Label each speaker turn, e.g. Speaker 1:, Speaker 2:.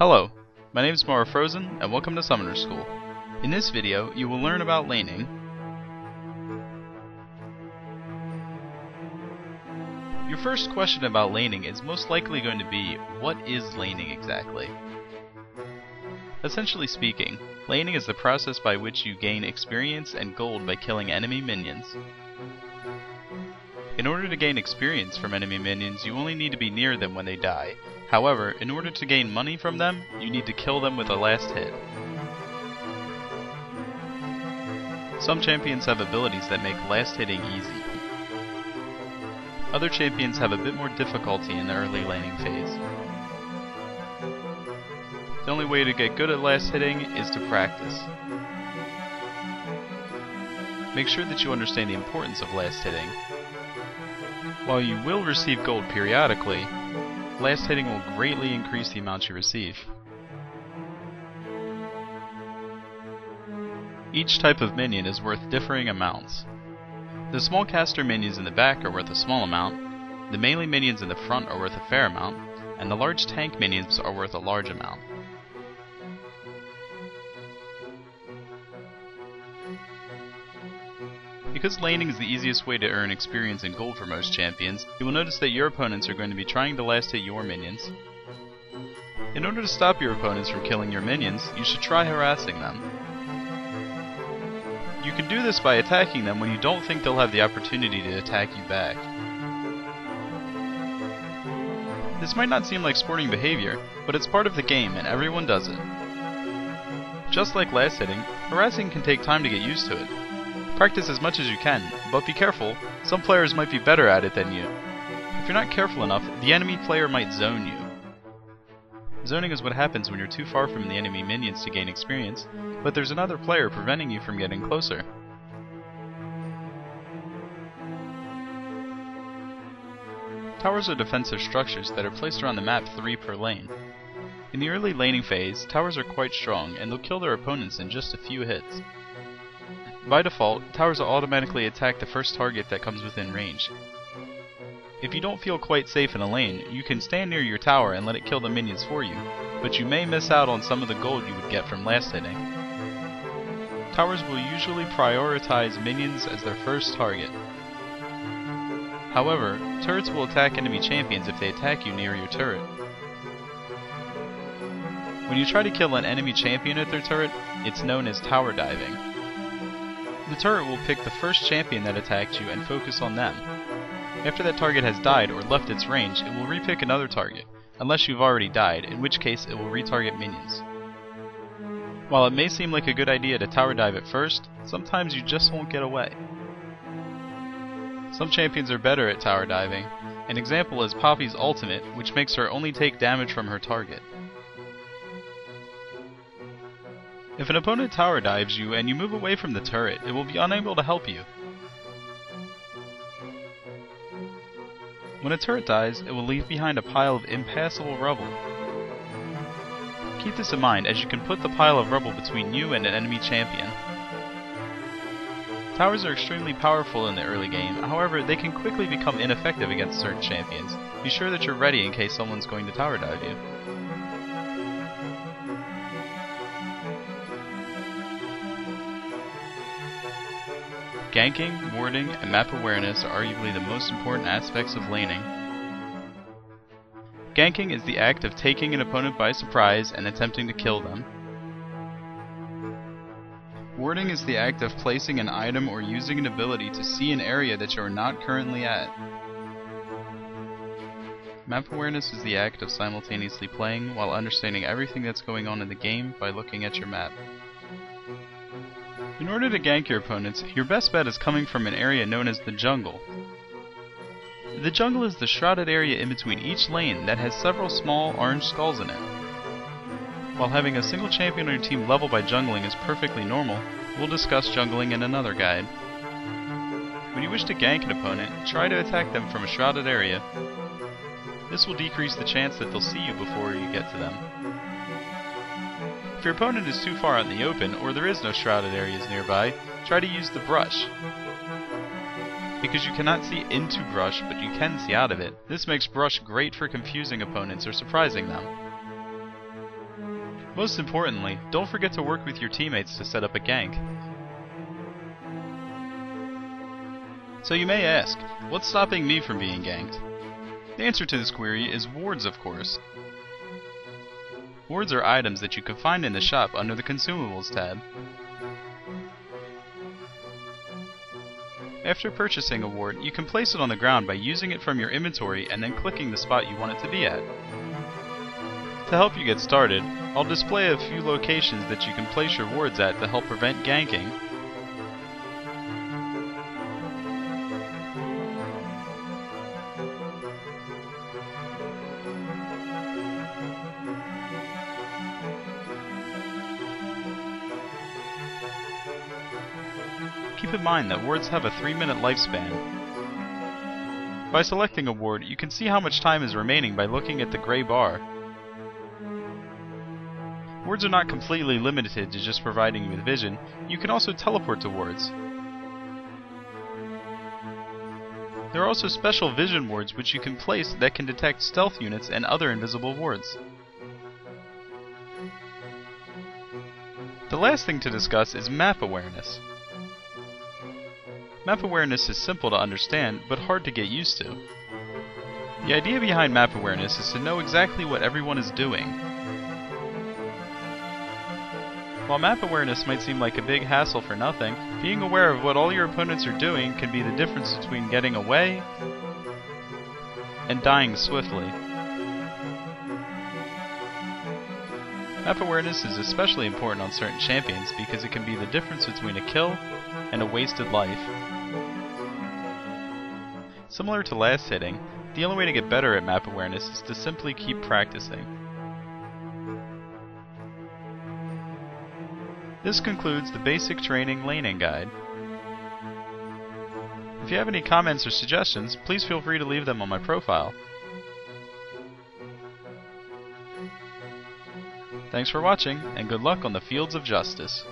Speaker 1: Hello, my name is Maru and welcome to Summoner School. In this video, you will learn about laning. Your first question about laning is most likely going to be, what is laning exactly? Essentially speaking, laning is the process by which you gain experience and gold by killing enemy minions. In order to gain experience from enemy minions, you only need to be near them when they die. However, in order to gain money from them, you need to kill them with a last hit. Some champions have abilities that make last hitting easy. Other champions have a bit more difficulty in the early laning phase. The only way to get good at last hitting is to practice. Make sure that you understand the importance of last hitting. While you will receive gold periodically, last hitting will greatly increase the amount you receive. Each type of minion is worth differing amounts. The small caster minions in the back are worth a small amount, the melee minions in the front are worth a fair amount, and the large tank minions are worth a large amount. Because laning is the easiest way to earn experience and gold for most champions, you will notice that your opponents are going to be trying to last hit your minions. In order to stop your opponents from killing your minions, you should try harassing them. You can do this by attacking them when you don't think they'll have the opportunity to attack you back. This might not seem like sporting behavior, but it's part of the game and everyone does it. Just like last hitting, harassing can take time to get used to it. Practice as much as you can, but be careful, some players might be better at it than you. If you're not careful enough, the enemy player might zone you. Zoning is what happens when you're too far from the enemy minions to gain experience, but there's another player preventing you from getting closer. Towers are defensive structures that are placed around the map 3 per lane. In the early laning phase, towers are quite strong and they'll kill their opponents in just a few hits. By default, towers will automatically attack the first target that comes within range. If you don't feel quite safe in a lane, you can stand near your tower and let it kill the minions for you, but you may miss out on some of the gold you would get from last hitting. Towers will usually prioritize minions as their first target. However, turrets will attack enemy champions if they attack you near your turret. When you try to kill an enemy champion at their turret, it's known as tower diving. The turret will pick the first champion that attacked you and focus on them. After that target has died or left its range, it will repick another target, unless you've already died, in which case it will retarget minions. While it may seem like a good idea to tower dive at first, sometimes you just won't get away. Some champions are better at tower diving. An example is Poppy's ultimate, which makes her only take damage from her target. If an opponent tower dives you and you move away from the turret, it will be unable to help you. When a turret dies, it will leave behind a pile of impassable rubble. Keep this in mind as you can put the pile of rubble between you and an enemy champion. Towers are extremely powerful in the early game, however they can quickly become ineffective against certain champions. Be sure that you're ready in case someone's going to tower dive you. Ganking, warding, and map awareness are arguably the most important aspects of laning. Ganking is the act of taking an opponent by surprise and attempting to kill them. Warding is the act of placing an item or using an ability to see an area that you are not currently at. Map awareness is the act of simultaneously playing while understanding everything that's going on in the game by looking at your map. In order to gank your opponents, your best bet is coming from an area known as the jungle. The jungle is the shrouded area in between each lane that has several small orange skulls in it. While having a single champion on your team level by jungling is perfectly normal, we'll discuss jungling in another guide. When you wish to gank an opponent, try to attack them from a shrouded area. This will decrease the chance that they'll see you before you get to them. If your opponent is too far out in the open, or there is no shrouded areas nearby, try to use the brush. Because you cannot see into brush, but you can see out of it, this makes brush great for confusing opponents or surprising them. Most importantly, don't forget to work with your teammates to set up a gank. So you may ask, what's stopping me from being ganked? The answer to this query is wards, of course. Wards are items that you can find in the shop under the Consumables tab. After purchasing a ward, you can place it on the ground by using it from your inventory and then clicking the spot you want it to be at. To help you get started, I'll display a few locations that you can place your wards at to help prevent ganking. Keep in mind that wards have a 3-minute lifespan. By selecting a ward, you can see how much time is remaining by looking at the gray bar. Wards are not completely limited to just providing you with vision, you can also teleport to wards. There are also special vision wards which you can place that can detect stealth units and other invisible wards. The last thing to discuss is map awareness. Map awareness is simple to understand, but hard to get used to. The idea behind map awareness is to know exactly what everyone is doing. While map awareness might seem like a big hassle for nothing, being aware of what all your opponents are doing can be the difference between getting away and dying swiftly. Map awareness is especially important on certain champions because it can be the difference between a kill and a wasted life. Similar to last hitting, the only way to get better at map awareness is to simply keep practicing. This concludes the basic training laning guide. If you have any comments or suggestions, please feel free to leave them on my profile. Thanks for watching, and good luck on the fields of justice.